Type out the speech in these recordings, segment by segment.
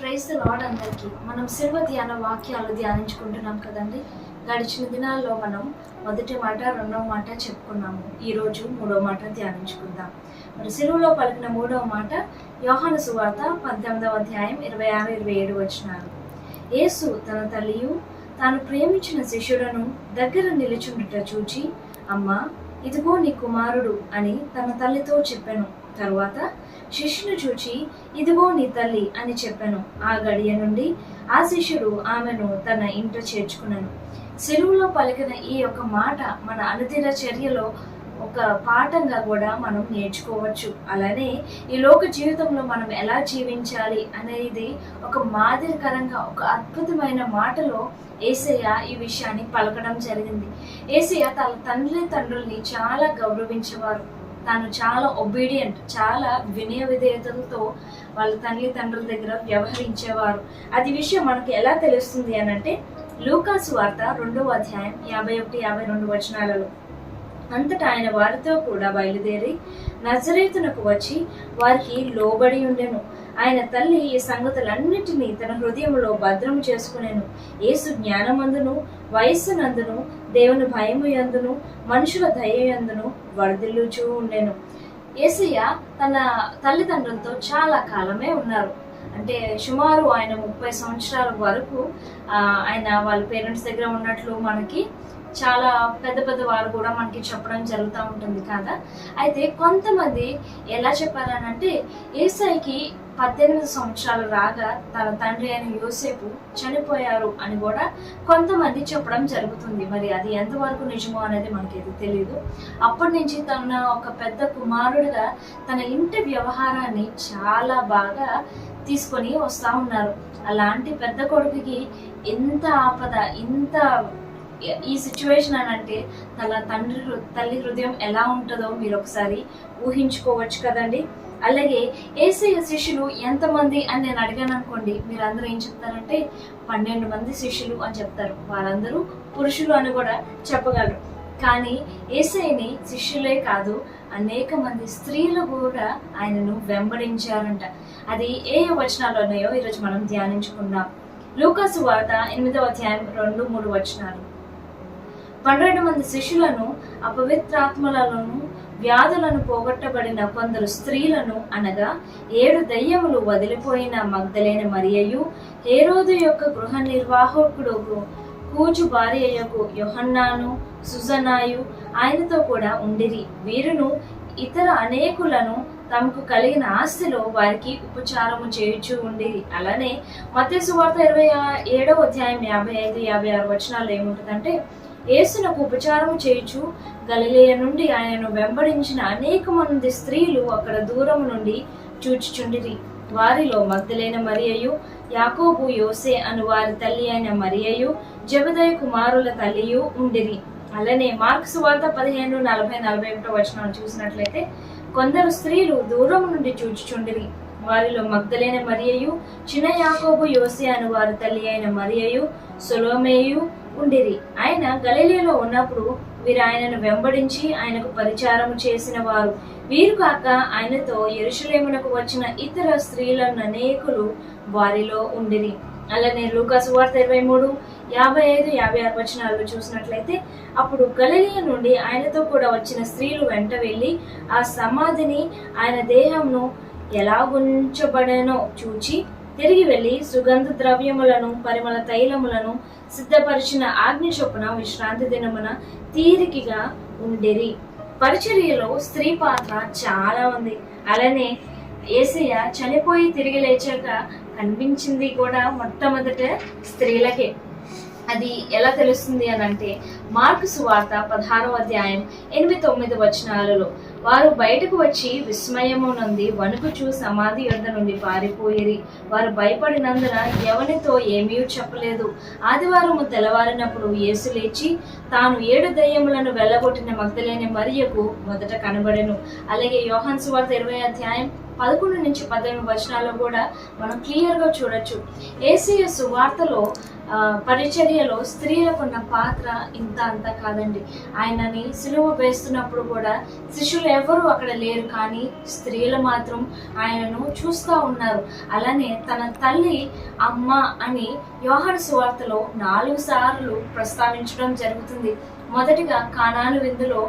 Praise the lord అందరికీ. మనం శిల్వ ధ్యాన వాక్యాలు ధ్యానించుకుంటున్నాం కదండి. గడిచిన దినాల్లో మనం మొదటి మాట, రెండవ మాట చెప్పుకున్నాము. ఈరోజు మూడవ మాట ధ్యానించుకుందాం. మరి సిలువలో పలికిన మూడవ మాట యోహాను సువార్త 18వ అధ్యాయం 26-27 వచనాలు. యేసు తన తల్లియు తాను ప్రేమించిన శిష్యుడను దగ్గర నిలుచుండుట చూచి, అమ్మా, ఇదిగో నీ కుమారుడు అని తన తల్లితో చెప్పెను. తరువాత శిష్యుని చూచి, ఇదిగో నీ తల్లి అని చెప్పెను. ఆ గడియ నుండి ఆ శిష్యుడు ఆమెను తన ఇంట చేర్చుకునెను. సిలువలో పలికిన ఈ యొక్క మాట మన అనుదిన చర్యలో ఒక పాఠంగా కూడా మనం నేర్చుకోవచ్చు. అలానే ఈ లోక జీవితంలో మనం ఎలా జీవించాలి అనేది ఒక మాదిరికరంగా ఒక అద్భుతమైన మాటలో యేసయ్య ఈ విషయాన్ని పలకడం జరిగింది. యేసయ్య తన తండ్రుల్ని చాలా గౌరవించేవారు. తాను చాలా ఒబీడియంట్, చాలా వినయ విధేయతలతో వాళ్ళ తండ్రుల దగ్గర వ్యవహరించేవారు. అది విషయం మనకు ఎలా తెలుస్తుంది అనంటే లూకాసు వార్త 2వ అధ్యాయం 51-52 వచనాలలో. అంతటా ఆయన వారితో కూడా బయలుదేరి నజరేతునకు వచ్చి వారికి లోబడి ఉండెను. ఆయన తల్లి ఈ సంగతులన్నిటినీ తన హృదయంలో భద్రము చేసుకునేను. యేసు జ్ఞానమందును వయస్సునందును దేవుని భయము యందును మనుషుల దయ యందును వర్ధిల్లుచూ ఉండెను. యేసయ్య తన తల్లిదండ్రులతో చాలా కాలమే ఉన్నారు. అంటే సుమారు ఆయన 30 సంవత్సరాల వరకు ఆయన వాళ్ళ పేరెంట్స్ దగ్గర ఉన్నట్లు మనకి చాలా పెద్ద పెద్ద వారు కూడా మనకి చెప్పడం జరుగుతూ ఉంటుంది కదా. అయితే కొంతమంది ఎలా చెప్పారనంటే యేసయ్యకి 18 సంవత్సరాలు రాగా తన తండ్రి అయిన యోసేపు చనిపోయారు అని కూడా కొంతమంది చెప్పడం జరుగుతుంది. మరి అది ఎంతవరకు నిజమో అనేది మనకి తెలియదు. అప్పటి నుంచి తన ఒక పెద్ద కుమారుడిగా తన ఇంటి వ్యవహారాన్ని చాలా బాగా తీసుకొని వస్తూ ఉన్నారు. అలాంటి పెద్ద కొడుకుకి ఎంత ఆపద, ఇంత ఈ సిచ్యువేషన్ అని అంటే తల్లి హృదయం ఎలా ఉంటుందో మీరు ఒకసారి ఊహించుకోవచ్చు కదండి. అలాగే యేసయ్య శిష్యులు ఎంతమంది అని నేను అడిగాను అనుకోండి, మీరు అందరూ ఏం చెప్తారంటే 12 మంది శిష్యులు అని చెప్తారు. వారందరూ పురుషులు అని కూడా చెప్పగలరు. కానీ యేసయ్యని శిష్యులే కాదు, అనేక మంది స్త్రీలు కూడా ఆయనను వెంబడించారంట. అది ఏ వచనాలు ఉన్నాయో ఈరోజు మనం ధ్యానించుకుందాం. లూకాసు వార్త 8వ అధ్యాయం 2-3 వచనాలు. 12 మంది శిష్యులను, అపవిత్రాత్మలను, వ్యాధులను పోగొట్టబడిన కొందరు స్త్రీలను అనగా 7 దయ్యములు వదిలిపోయిన మగ్దలేన మరియయు, హేరోదు యొక్క గృహ నిర్వాహకుడు కూచు భార్యయకు యోహన్నాను, సుజనాయు ఆయనతో కూడా ఉండిరి. వీరును ఇతర అనేకులను తమకు కలిగిన ఆస్తిలో వారికి ఉపచారము చేయుచూ ఉండిరి. అలానే మత్తయి సువార్త 27వ అధ్యాయం 55-56 వచనాల్లో ఏముంటుందంటే, యేసునకు ఉపచారము చేయుచు గలిలయ నుండి ఆయనను వెంబడించిన అనేక మంది స్త్రీలు అక్కడ దూరం నుండి చూచుచుండిరి. వారిలో మగ్దలేన మరియయు, యాకోబు, యోసే అను వారి తల్లి అయిన మరియయు, జెబెదయి కుమారుల తల్లియు ఉండిరి. అలానే మార్కు సువార్త 15:40-41 వచనాలు చూసినట్లయితే, కొందరు స్త్రీలు దూరం నుండి చూచుచుండిరి. వారిలో మగ్దలేన మరియయు, చిన్న యాకోబు, యోసే అను వారి తల్లి అయిన మరియయు, సొలోమేయు ఉండిరి. ఆయన గలిలయలో ఉన్నప్పుడు వీరు ఆయనను వెంబడించి ఆయనకు పరిచారము చేసిన వారు. వీరు కాక ఆయనతో యెరూషలేమునకు వచ్చిన ఇతర స్త్రీలను అనేకులు వారిలో ఉండిరి. అలానే లూకాసు వార్త 23:55-56 వచనాలు చూసినట్లయితే, అప్పుడు గలిలయ నుండి ఆయనతో కూడా వచ్చిన స్త్రీలు వెంట వెళ్ళి ఆ సమాధిని, ఆయన దేహంను ఎలా ఉంచబడనో చూచి తిరిగి వెళ్ళి సుగంధ ద్రవ్యములను, పరిమళ తైలములను సిద్ధపరిచిన ఆజ్ఞ చొప్పున విశ్రాంతి దినమున తీరికగా ఉండిరి. పరిచర్యలో స్త్రీ పాత్ర చాలా ఉంది. అలానే యేసయ్య చనిపోయి తిరిగి లేచాక కనిపించింది కూడా మొట్టమొదట స్త్రీలకే. అది ఎలా తెలుస్తుంది అని అంటే మార్కు సువార్త 16వ అధ్యాయం 8-9 వచనాలలో, వారు బయటకు వచ్చి విస్మయము నొంది వణుకుచూ సమాధి యొద్ద నుండి పారిపోయిరి. వారు భయపడినందున ఎవరితో ఏమీ చెప్పలేదు. ఆదివారము తెల్లవారినప్పుడు యేసు లేచి తాను 7 దయ్యములను వెళ్ళగొట్టిన మగ్దలేన మరియకు మొదట కనబడెను. అలాగే యోహాను సువార్త 20వ అధ్యాయం 11-18 కూడా మనం క్లియర్గా చూడొచ్చు. యేసయ్య సువార్తలో పరిచర్యలో స్త్రీలకున్న పాత్ర ఇంత అంత కాదండి. ఆయనని సిలువ వేస్తున్నప్పుడు కూడా శిష్యులు ఎవరు అక్కడ లేరు, కానీ స్త్రీలు మాత్రం ఆయనను చూస్తూ ఉన్నారు. అలానే తన తల్లి అమ్మ అని యోహాను సువార్తలో 4 సార్లు ప్రస్తావించడం జరుగుతుంది. మొదటిగా కానాను విందులో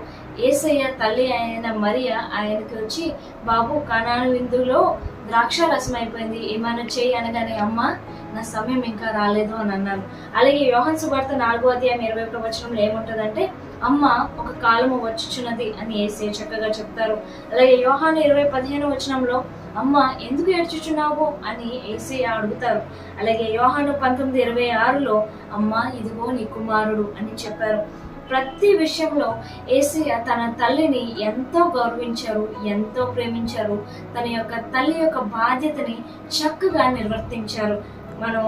యేసయ్య తల్లి అయిన మరియ ఆయనకి వచ్చి, బాబు కానాను విందులో ద్రాక్ష రసం అయిపోయింది, ఏమైనా చేయి అనగానే, అమ్మ నా సమయం ఇంకా రాలేదు అని అన్నారు. అలాగే యోహాను సువార్త 4:21 ఏముంటుందంటే, అమ్మ ఒక కాలము వచ్చుచున్నది అని యేసయ్య చక్కగా చెప్తారు. అలాగే యోహాను 20:15 అమ్మ ఎందుకు ఏడ్చుచున్నావు అని యేసయ్య అడుగుతారు. అలాగే యోహాను 19:26 అమ్మ ఇదిగో నీ కుమారుడు అని చెప్పారు. ప్రతి విషయంలో యేసయ్య తన తల్లిని ఎంతో గౌరవించారు, ఎంతో ప్రేమించారు. తన యొక్క తల్లి యొక్క బాధ్యతని చక్కగా నిర్వర్తించారు. మనం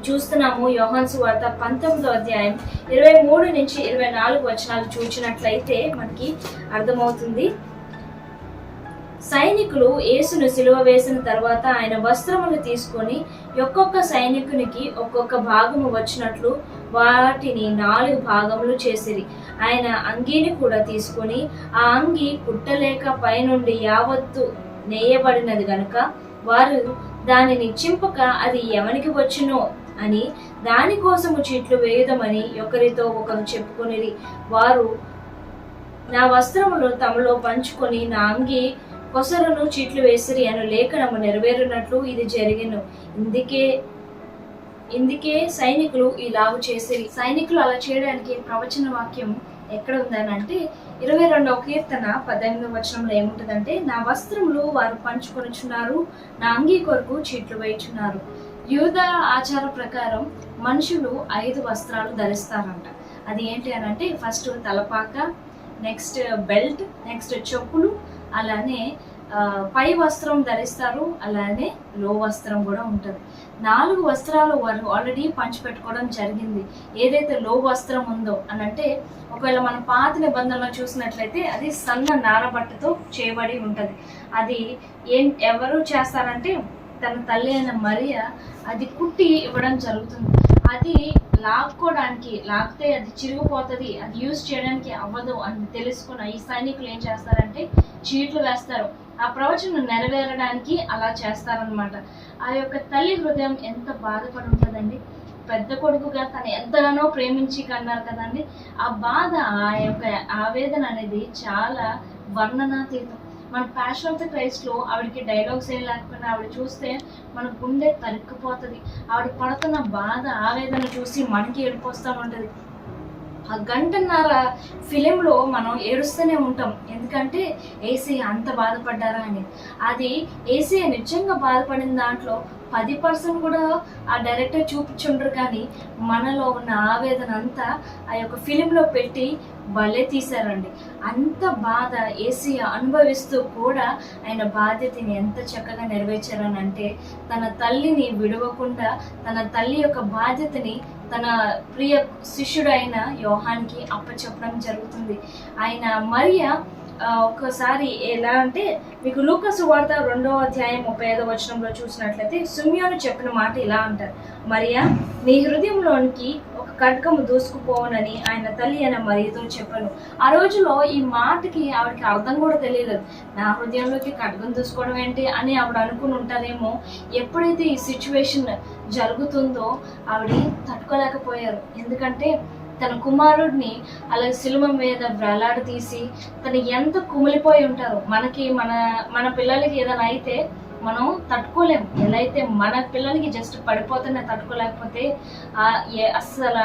చూస్తున్నాము యోహాను సువార్త 19:23-24 చూసినట్లయితే మనకి అర్థమవుతుంది. సైనికులు యేసును సిలువ వేసిన తర్వాత ఆయన వస్త్రములు తీసుకొని ఒక్కొక్క సైనికునికి ఒక్కొక్క భాగము వచ్చినట్లు వాటిని 4 భాగములు చేసిరి. ఆయన అంగీని కూడా తీసుకొని ఆ అంగీ కుట్టలేక పైనుండి యావత్తు నేయబడినది గనుక వారు దానిని చింపక అది ఎవనికి వచ్చునో అని దానికోసము చీట్లు వేయుదమని ఒకరితో ఒకరు చెప్పుకొనిరి. వారు నా వస్త్రములు తమలో పంచుకొని నా అంగి కొసరును చీట్లు వేసిరి అను లేఖనము నెరవేరునట్లు ఇది జరిగెను. ఇందుకే సైనికులు ఇలాగు చేసిరి. సైనికులు అలా చేయడానికి ప్రవచన వాక్యం ఎక్కడ ఉందని అంటే 22వ కీర్తన 18వ ఏముంటుందంటే, నా వస్త్రములు వారు పంచుకొనుచున్నారు, నా అంగీ కొరకు చీట్లు వేయుచున్నారు. యూద ఆచార ప్రకారం మనుషులు 5 వస్త్రాలు ధరిస్తారంట. అది ఏంటి అని అంటే, first Talapaka, next belt, next చెప్పులు, అలానే పై వస్త్రం ధరిస్తారు, అలానే లో వస్త్రం కూడా ఉంటుంది. 4 వస్త్రాలు వారు ఆల్రెడీ పంచిపెట్టుకోవడం జరిగింది. ఏదైతే లో వస్త్రం ఉందో అని అంటే, ఒకవేళ మన పాత నిబంధనలో చూసినట్లయితే అది సన్న నారబట్టతో చేయబడి ఉంటుంది. అది ఎవరు చేస్తారంటే తన తల్లి అయిన మరియ అది కుట్టి ఇవ్వడం జరుగుతుంది. అది లాగితే అది చిరిగిపోతుంది, అది యూజ్ చేయడానికి అవ్వదు అని తెలుసుకున్న ఈ సైనికులు ఏం చేస్తారంటే చీట్లు వేస్తారు. ఆ ప్రవచనం నెరవేరడానికి అలా చేస్తారనమాట. ఆ యొక్క తల్లి హృదయం ఎంత బాధపడి ఉంటుందండి. పెద్ద కొడుకుగా తను ఎంతగానో ప్రేమించి కన్నారు కదండి. ఆ బాధ, ఆ యొక్క ఆవేదన అనేది చాలా వర్ణనాతీతం. మన ప్యాషన్ ఆఫ్ ద క్రైస్ట్లో ఆవిడకి డైలాగ్స్ ఏం లేకపోయినా ఆవిడ చూస్తే మన గుండె తరుక్కుపోతుంది. ఆవిడ పడుతున్న బాధ, ఆవేదన చూసి మనకి ఏడుపోస్తూ ఉంటుంది. ఆ 1.5 గంట ఫిలింలో మనం ఏడుస్తూనే ఉంటాం. ఎందుకంటే యేసయ్య అంత బాధపడ్డారా అని. అది యేసయ్య నిజంగా బాధపడిన దాంట్లో 10% కూడా ఆ డైరెక్టర్ చూపించుండ్రు, కానీ మనలో ఉన్న ఆవేదన అంతా ఆ యొక్క ఫిలింలో పెట్టి భలే తీశారండి. అంత బాధ యేసయ్య అనుభవిస్తూ కూడా ఆయన బాధ్యతని ఎంత చక్కగా నెరవేర్చారని అంటే, తన తల్లిని విడవకుండా తన తల్లి యొక్క బాధ్యతని తన ప్రియ శిష్యుడైన యోహానికి అప్పచెప్పడం జరుగుతుంది. ఆయన మరియ ఒక్కసారి ఎలా అంటే, మీకు లూకా సువార్త 2:35 చూసినట్లయితే సిమియోను చెప్పిన మాట ఇలా అంటారు, మరియా నీ హృదయంలోనికి ఒక ఖడ్గము దూసుకుపోవనని ఆయన తల్లి అయిన మరియతో చెప్పాను. ఆ రోజులో ఈ మాటకి ఆవిడకి అర్థం కూడా తెలియలేదు. నా హృదయంలోకి ఖడ్గం దూసుకోవడం ఏంటి అని ఆవిడ అనుకుని ఉంటారేమో. ఎప్పుడైతే ఈ సిచ్యువేషన్ జరుగుతుందో ఆవిడ తట్టుకోలేకపోయారు. ఎందుకంటే తన కుమారుడిని అలా సిలువ మీద వేలాడదీసి తను ఎంత కుమిలిపోయి ఉంటారు. మన పిల్లలకి ఏదైనా అయితే మనం తట్టుకోలేం. ఎలా అయితే మన పిల్లలకి జస్ట్ పడిపోతేనే తట్టుకోలేకపోతే అస్సలు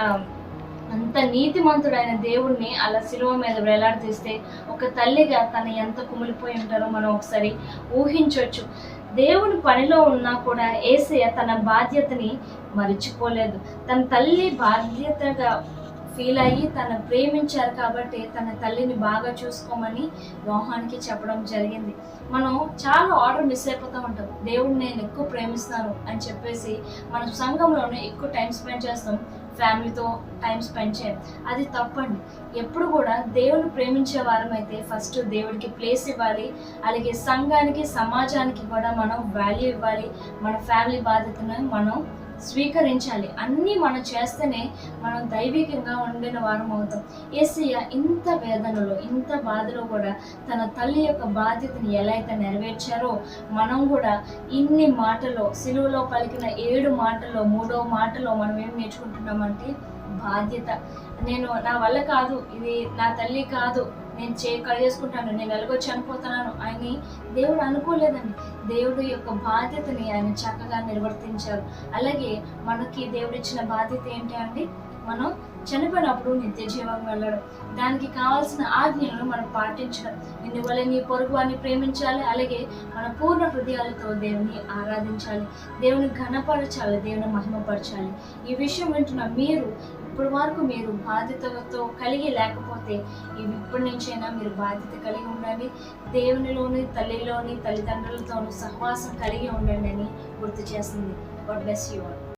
అంత నీతిమంతుడైన దేవుడిని అలా సిలువ మీద వేలాడదీస్తే ఒక తల్లిగా తను ఎంత కుమిలిపోయి ఉంటారో మనం ఒకసారి ఊహించవచ్చు. దేవుని పనిలో ఉన్నా కూడా యేసయ్య తన బాధ్యతని మరిచిపోలేదు. తన తల్లి బాధ్యతగా ఫీల్ అయ్యి తను ప్రేమించారు కాబట్టి తన తల్లిని బాగా చూసుకోమని యోహానికి చెప్పడం జరిగింది. మనం చాలా ఆర్డర్ మిస్ అయిపోతూ ఉంటాం. దేవుడిని నేను ఎక్కువ ప్రేమిస్తాను అని చెప్పేసి మనం సంఘంలోనే ఎక్కువ టైం స్పెండ్ చేస్తాం, ఫ్యామిలీతో టైం స్పెండ్ చేయం. అది తప్పండి. ఎప్పుడు కూడా దేవుని ప్రేమించే వారం అయితే ఫస్ట్ దేవుడికి ప్లేస్ ఇవ్వాలి, అలాగే సంఘానికి సమాజానికి కూడా మనం వాల్యూ ఇవ్వాలి, మన ఫ్యామిలీ బాధ్యతను మనం స్వీకరించాలి. అన్నీ మనం చేస్తేనే మనం దైవికంగా ఉండిన వారం అవుతాం. యేసయ్య ఇంత వేదనలో ఇంత బాధలో కూడా తన తల్లి యొక్క బాధ్యతను ఎలా అయితే నెరవేర్చారో మనం కూడా ఇన్ని మాటలో సిలువలో పలికిన 7 మాటల్లో 3వ మాటలో మనం ఏం నేర్చుకుంటున్నామంటే బాధ్యత. నేను నా వల్ల కాదు, ఇది నా తల్లి కాదు, నేను కడిగేసుకుంటాను, నేను ఎలాగో చనిపోతున్నాను అని దేవుడు అనుకోలేదండి. దేవుడు యొక్క బాధ్యతని ఆయన చక్కగా నిర్వర్తించారు. అలాగే మనకి దేవుడు ఇచ్చిన బాధ్యత ఏంటి అండి? మనం చనిపోయినప్పుడు నిత్య జీవం వెళ్ళడం, దానికి కావాల్సిన ఆజ్ఞలను మనం పాటించడం, నిన్ను వల్ల నీ పొరుగు వారిని ప్రేమించాలి, అలాగే మన పూర్ణ హృదయాలతో దేవుని ఆరాధించాలి, దేవుని ఘనపరచాలి, దేవుని మహిమపరచాలి. ఈ విషయం వింటున్న మీరు ఇప్పటి వరకు మీరు బాధ్యతతో కలిగి లేకపోతే ఇప్పటి నుంచైనా మీరు బాధ్యత కలిగి ఉండండి. దేవునిలోని తల్లిలోని తల్లిదండ్రులతోనూ సహవాసం కలిగి ఉండండి అని గుర్తు చేస్తుంది. God bless you all.